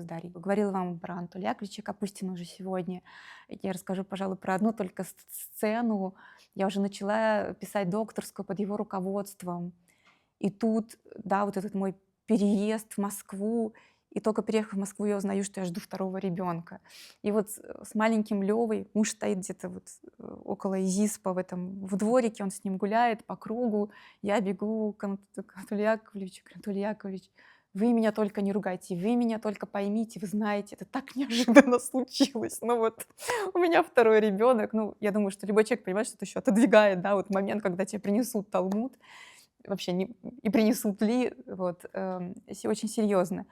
с Дарьей. Говорила вам про Анатолия Яковлевича Капустина уже сегодня. Я расскажу, пожалуй, про одну только сцену. Я уже начала писать докторскую под его руководством. И тут, да, вот этот мой переезд в Москву, и только переехав в Москву, я узнаю, что я жду второго ребенка. И вот с маленьким Левой, муж стоит где-то вот около ИЗИСПа в дворике, он с ним гуляет по кругу, я бегу к Анатолию Яковлевичу, Анатолий Яковлевич, вы меня только не ругайте, вы меня только поймите, вы знаете, это так неожиданно случилось. Ну вот, у меня второй ребенок, ну, я думаю, что любой человек понимает, что это еще отодвигает, да, вот момент, когда тебе принесут Талмуд, вообще и принесут ли, вот, очень серьезно.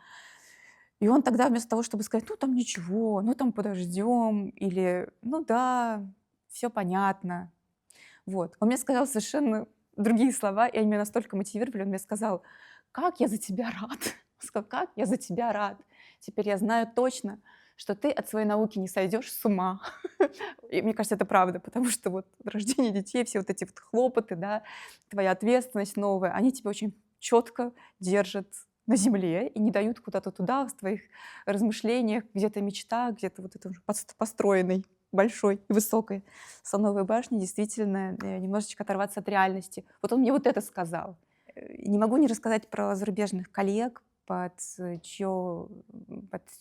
И он тогда вместо того, чтобы сказать, ну там ничего, ну там подождем, или ну да, все понятно, вот, он мне сказал совершенно другие слова, и они меня настолько мотивировали, он мне сказал, как я за тебя рад, он сказал, как я за тебя рад, теперь я знаю точно, что ты от своей науки не сойдешь с ума. И мне кажется, это правда, потому что вот рождение детей, все вот эти вот хлопоты, да, твоя ответственность новая, они тебя очень четко держат на земле и не дают куда-то туда, в твоих размышлениях, где-то мечта, где-то вот это уже построенной большой и высокой слоновой башни, действительно немножечко оторваться от реальности. Вот он мне вот это сказал. Не могу не рассказать про зарубежных коллег, под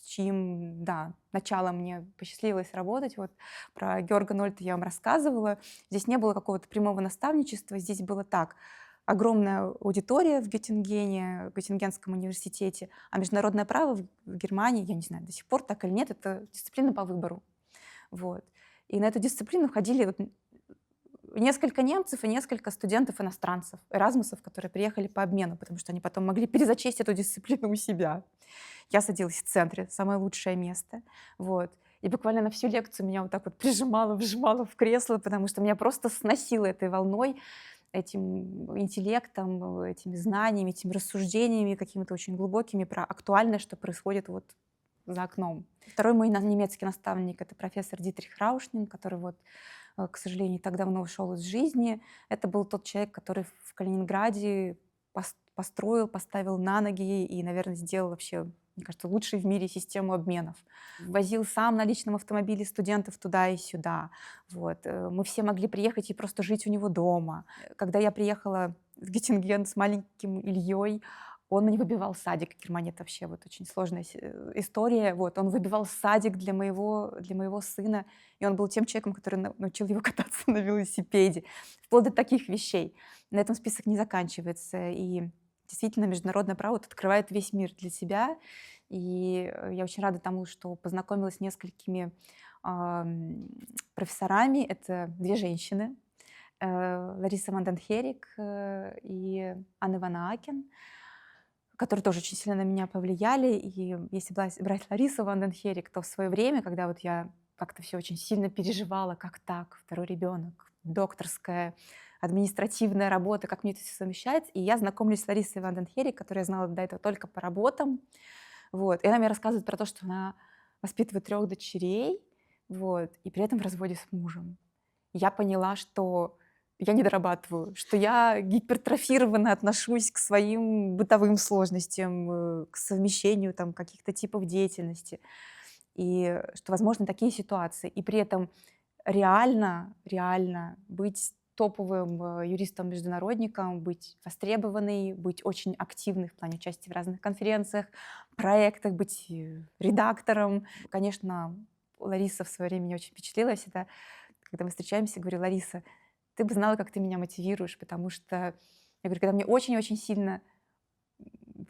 чьим, да, началом мне посчастливилось работать. Вот про Георга Нольта я вам рассказывала. Здесь не было какого-то прямого наставничества, здесь было так. Огромная аудитория в Геттингене, в Геттингенском университете, а международное право в Германии, я не знаю, до сих пор так или нет, это дисциплина по выбору. Вот. И на эту дисциплину ходили вот несколько немцев и несколько студентов-иностранцев, эразмусов, которые приехали по обмену, потому что они потом могли перезачесть эту дисциплину у себя. Я садилась в центре, самое лучшее место. Вот. И буквально на всю лекцию меня вот так вот вжимало в кресло, потому что меня просто сносило этой волной этим интеллектом, этими знаниями, этими рассуждениями какими-то очень глубокими про актуальное, что происходит вот за окном. Второй мой немецкий наставник — это профессор Дитрих Раушнин, который вот, к сожалению, не так давно ушел из жизни. Это был тот человек, который в Калининграде построил, поставил на ноги и, наверное, сделал вообще, мне кажется, лучшей в мире систему обменов. Возил сам на личном автомобиле студентов туда и сюда. Вот. Мы все могли приехать и просто жить у него дома. Когда я приехала в Геттинген с маленьким Ильей, он мне выбивал садик. Германия — это вообще вот очень сложная история. Вот. Он выбивал садик для моего сына, и он был тем человеком, который научил его кататься на велосипеде. Вплоть до таких вещей. На этом список не заканчивается. И действительно, международное право вот открывает весь мир для себя. И я очень рада тому, что познакомилась с несколькими профессорами. Это две женщины. Лариса Ванденхерик и Анна Ван Акен, которые тоже очень сильно на меня повлияли. И если брать Ларису Ванденхерик, то в свое время, когда вот я как-то все очень сильно переживала, как так, второй ребенок, докторская, административная работа, как мне это все совмещается. И я знакомлюсь с Ларисой Ванденхерик, которую я знала до этого только по работам. Вот. И она мне рассказывает про то, что она воспитывает 3 дочерей, вот, и при этом в разводе с мужем. Я поняла, что я не дорабатываю, что я гипертрофированно отношусь к своим бытовым сложностям, к совмещению там, каких-то типов деятельности. И что возможны такие ситуации. И при этом реально быть топовым юристом-международником, быть востребованной, быть очень активной в плане участия в разных конференциях, проектах, быть редактором. Конечно, Лариса в свое время меня очень впечатлила. Я всегда, когда мы встречаемся, говорю: Лариса, ты бы знала, как ты меня мотивируешь, потому что, я говорю, когда мне очень-очень сильно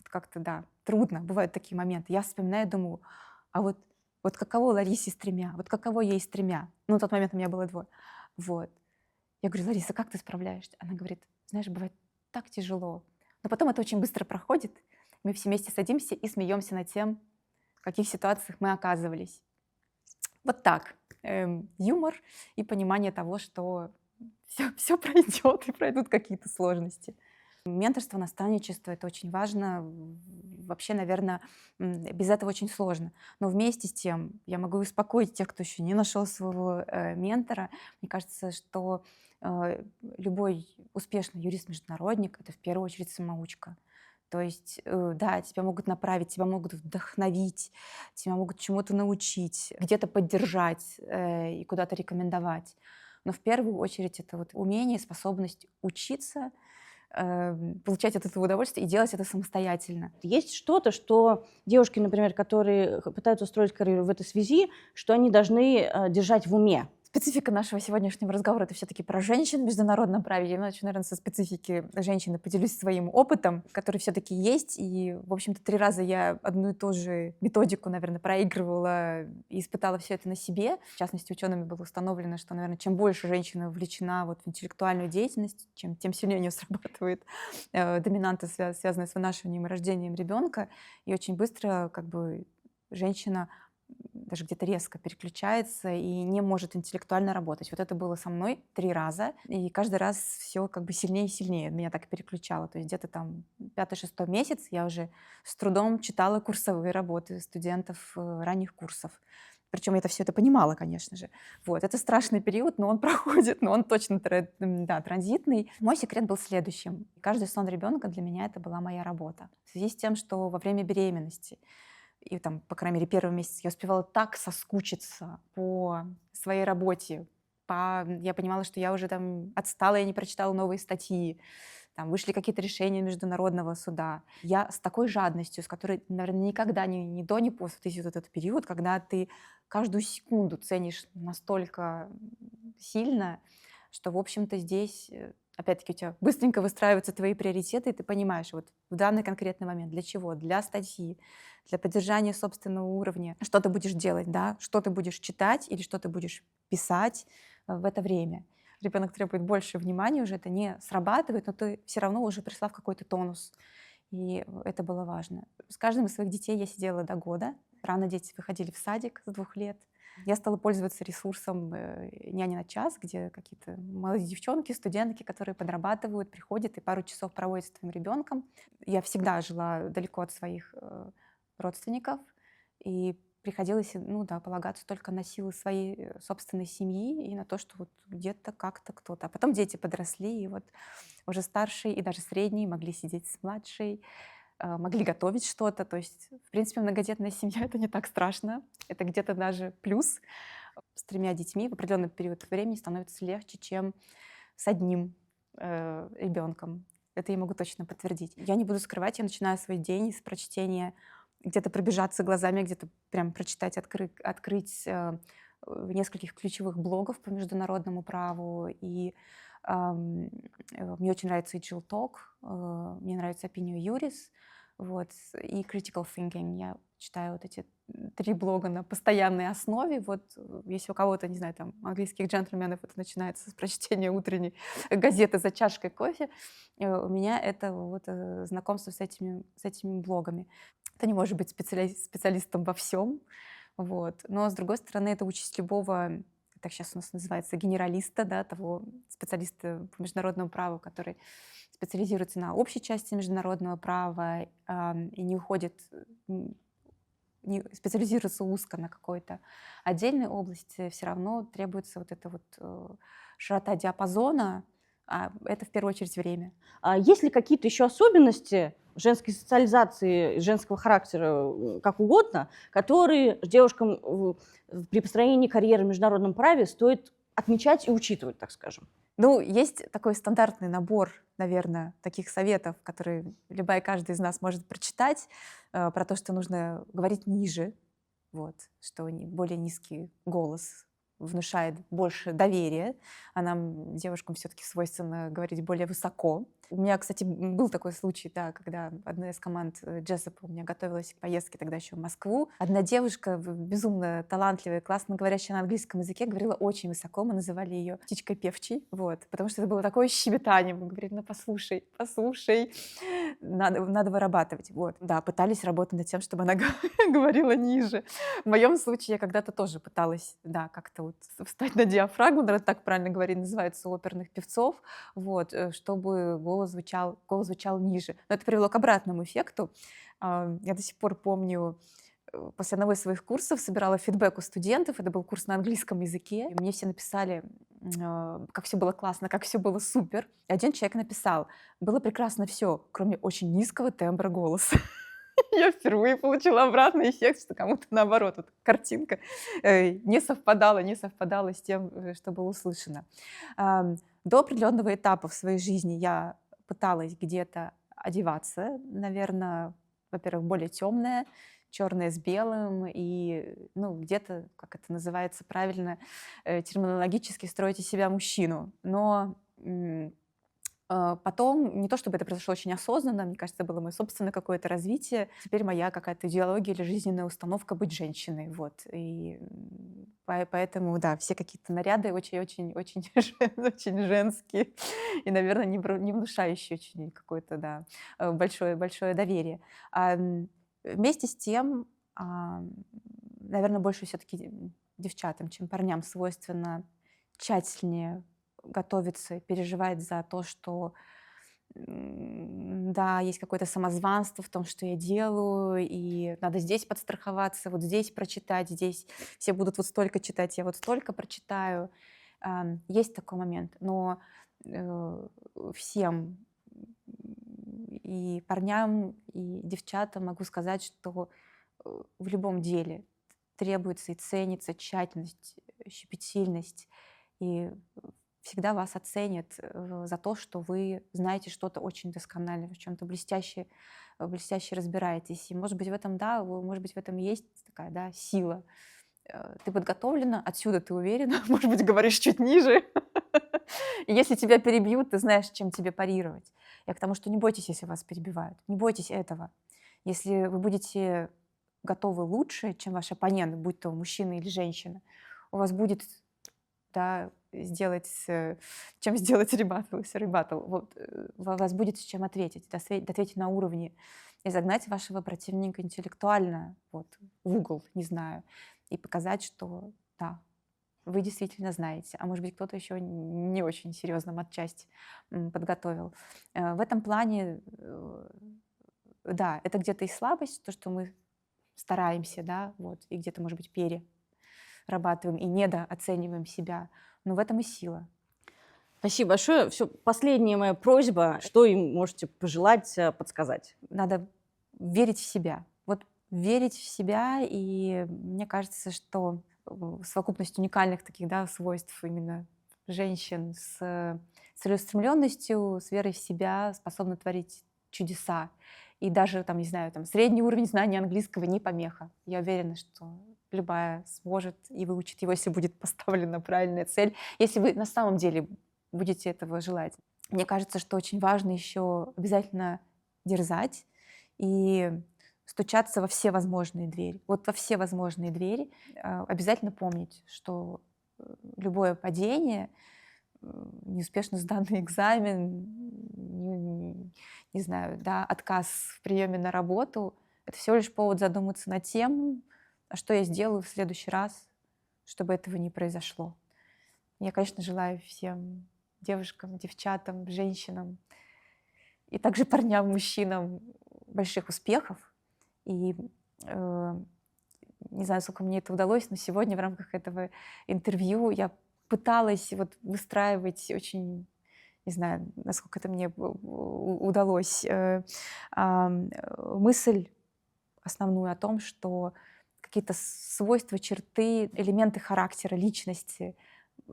как-то, да, трудно, бывают такие моменты, я вспоминаю, думаю, а вот каково Ларисе с 3, вот каково ей с 3. Ну, на тот момент у меня было 2. Вот. Я говорю: Лариса, как ты справляешься? Она говорит: знаешь, бывает так тяжело. Но потом это очень быстро проходит. Мы все вместе садимся и смеемся над тем, в каких ситуациях мы оказывались. Вот так. Юмор и понимание того, что все пройдет и пройдут какие-то сложности. Менторство, наставничество — это очень важно. Вообще, наверное, без этого очень сложно. Но вместе с тем я могу успокоить тех, кто еще не нашел своего ментора. Мне кажется, что любой успешный юрист-международник — это в первую очередь самоучка. То есть, да, тебя могут направить, тебя могут вдохновить, тебя могут чему-то научить, где-то поддержать и куда-то рекомендовать. Но в первую очередь это вот умение, способность учиться, получать от этого удовольствие и делать это самостоятельно. Есть что-то, что девушки, например, которые пытаются устроить карьеру в этой связи, что они должны держать в уме? Специфика нашего сегодняшнего разговора — это все-таки про женщин в международном праве. Я начну, наверное, со специфики женщины, поделюсь своим опытом, который все-таки есть. И, в общем-то, 3 раза я одну и ту же методику, наверное, проигрывала и испытала все это на себе. В частности, учеными было установлено, что, наверное, чем больше женщина вовлечена вот в интеллектуальную деятельность, тем сильнее у нее срабатывает доминанта, связанная с вынашиванием и рождением ребенка. И очень быстро как бы женщина даже где-то резко переключается и не может интеллектуально работать. Вот это было со мной 3 раза, и каждый раз все как бы сильнее и сильнее меня так переключало. То есть где-то там 5-6 месяц я уже с трудом читала курсовые работы студентов ранних курсов. Причем я все это понимала, конечно же. Вот. Это страшный период, но он проходит, но он точно да, транзитный. Мой секрет был следующим. Каждый сон ребенка для меня это была моя работа. В связи с тем, что во время беременности и там, по крайней мере, первый месяц я успевала так соскучиться по своей работе. Я понимала, что я уже там отстала, я не прочитала новые статьи, там вышли какие-то решения международного суда. Я с такой жадностью, с которой, наверное, никогда ни до, ни после, вот этот период, когда ты каждую секунду ценишь настолько сильно, что, в общем-то, здесь опять-таки у тебя быстренько выстраиваются твои приоритеты, и ты понимаешь, вот в данный конкретный момент для чего? Для статьи, для поддержания собственного уровня. Что ты будешь делать, да? Что ты будешь читать или что ты будешь писать в это время. Ребенок требует больше внимания, уже это не срабатывает, но ты все равно уже пришла в какой-то тонус. И это было важно. С каждым из своих детей я сидела до года. Рано дети выходили в садик с 2 лет. Я стала пользоваться ресурсом «Няня на час», где какие-то молодые девчонки, студентки, которые подрабатывают, приходят и пару часов проводят с твоим ребенком. Я всегда жила далеко от своих родственников, и приходилось, ну да, полагаться только на силы своей собственной семьи и на то, что вот где-то как-то кто-то. А потом дети подросли, и вот уже старшие и даже средние могли сидеть с младшей, могли готовить что-то. То есть, в принципе, многодетная семья — это не так страшно. Это где-то даже плюс. С 3 детьми в определенный период времени становится легче, чем с одним ребенком. Это я могу точно подтвердить. Я не буду скрывать, я начинаю свой день с прочтения, где-то пробежаться глазами, где-то прям прочитать, открыть нескольких ключевых блогов по международному праву. И мне очень нравится и Jill Talk, мне нравится Opinio Juris, вот, и Critical Thinking. Я читаю вот эти 3 блога на постоянной основе. Вот если у кого-то, не знаю, там, английских джентльменов это начинается с прочтения утренней газеты за чашкой кофе, у меня это вот знакомство с этими блогами. Ты не можешь быть специалистом во всем, вот. Но, с другой стороны, это участь любого, так сейчас у нас называется, генералиста, да, того специалиста по международному праву, который специализируется на общей части международного права и не уходит, не специализируется узко на какой-то отдельной области, все равно требуется вот эта вот широта диапазона, а это в первую очередь время. А есть ли какие-то еще особенности женской социализации, женского характера, как угодно, которые девушкам при построении карьеры в международном праве стоит отмечать и учитывать, так скажем? Ну, есть такой стандартный набор, наверное, таких советов, которые любая, каждый из нас может прочитать, про то, что нужно говорить ниже, вот, что более низкий голос внушает больше доверия, а нам, девушкам, все-таки свойственно говорить более высоко. У меня, кстати, был такой случай, да, когда одна из команд Джессопа у меня готовилась к поездке тогда еще в Москву. Одна девушка, безумно талантливая, классно говорящая на английском языке, говорила очень высоко. Мы называли ее птичкой певчей, вот, потому что это было такое щебетание. Мы говорили: ну послушай, надо вырабатывать. Вот, да, пытались работать над тем, чтобы она говорила ниже. В моем случае я когда-то тоже пыталась, да, как-то вот встать на диафрагму, наверное, так правильно говорить, называется, у оперных певцов, вот, чтобы голос звучал ниже. Но это привело к обратному эффекту. Я до сих пор помню, после одного из своих курсов собирала фидбэк у студентов, это был курс на английском языке, и мне все написали, как все было классно, как все было супер. И один человек написал: было прекрасно все, кроме очень низкого тембра голоса. Я впервые получила обратный эффект, что кому-то наоборот, вот картинка не совпадала с тем, что было услышано. До определенного этапа в своей жизни я пыталась где-то одеваться, наверное, во-первых, более темное, черное с белым, и, ну, где-то, как это называется правильно, терминологически строить из себя мужчину. Но потом, не то чтобы это произошло очень осознанно, мне кажется, это было мое собственное какое-то развитие. Теперь моя какая-то идеология или жизненная установка быть женщиной. Вот. И поэтому, да, все какие-то наряды очень-очень-очень очень женские и, наверное, не внушающие очень какое-то, да, большое доверие. Вместе с тем, наверное, больше все-таки девчатам, чем парням, свойственно тщательнее готовиться, переживать за то, что да, есть какое-то самозванство в том, что я делаю, и надо здесь подстраховаться, вот здесь прочитать, здесь все будут вот столько читать, я вот столько прочитаю. Есть такой момент, но всем, и парням, и девчатам могу сказать, что в любом деле требуется и ценится тщательность, щепетильность, и всегда вас оценят за то, что вы знаете что-то очень досконально, в чем-то блестяще разбираетесь. И, может быть, в этом, да, может быть, в этом и есть такая, да, сила. Ты подготовлена, отсюда ты уверена, может быть, говоришь чуть ниже. И если тебя перебьют, ты знаешь, чем тебе парировать. Я к тому, что не бойтесь, если вас перебивают. Не бойтесь этого. Если вы будете готовы лучше, чем ваш оппонент, будь то мужчина или женщина, у вас будет, да, чем сделать ребаттл. Вот, у вас будет с чем ответить на уровне, и загнать вашего противника интеллектуально вот, в угол, не знаю, и показать, что да, вы действительно знаете, а может быть, кто-то еще не очень серьезно матчасть подготовил. В этом плане, да, это где-то и слабость, то, что мы стараемся, да, вот, и где-то, может быть, перерабатываем и недооцениваем себя, но в этом и сила. Спасибо большое. Все, последняя моя просьба. Что им можете пожелать, подсказать? Надо верить в себя. Вот верить в себя, и мне кажется, что совокупность уникальных таких, да, свойств именно женщин с целеустремленностью, с верой в себя способна творить чудеса. И даже, там, не знаю, там, средний уровень знания английского не помеха. Я уверена, что любая сможет и выучит его, если будет поставлена правильная цель, если вы на самом деле будете этого желать. Мне кажется, что очень важно еще обязательно дерзать и стучаться во все возможные двери. Вот во все возможные двери обязательно помнить, что любое падение, неуспешно сданный экзамен, не знаю, да, отказ в приеме на работу — это всего лишь повод задуматься над тем, а что я сделаю в следующий раз, чтобы этого не произошло. Я, конечно, желаю всем девушкам, девчатам, женщинам и также парням, мужчинам больших успехов. И не знаю, сколько мне это удалось, но сегодня в рамках этого интервью я пыталась вот выстраивать очень, не знаю, насколько это мне удалось, мысль основную о том, что какие-то свойства, черты, элементы характера, личности,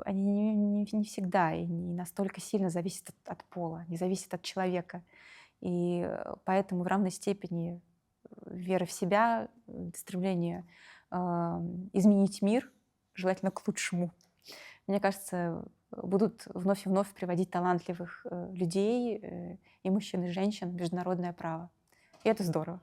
они не всегда и не настолько сильно зависят от пола, не зависят от человека. И поэтому в равной степени вера в себя, стремление изменить мир, желательно к лучшему, мне кажется, будут вновь и вновь приводить талантливых людей, и мужчин, и женщин в международное право. И это здорово.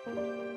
Thank you.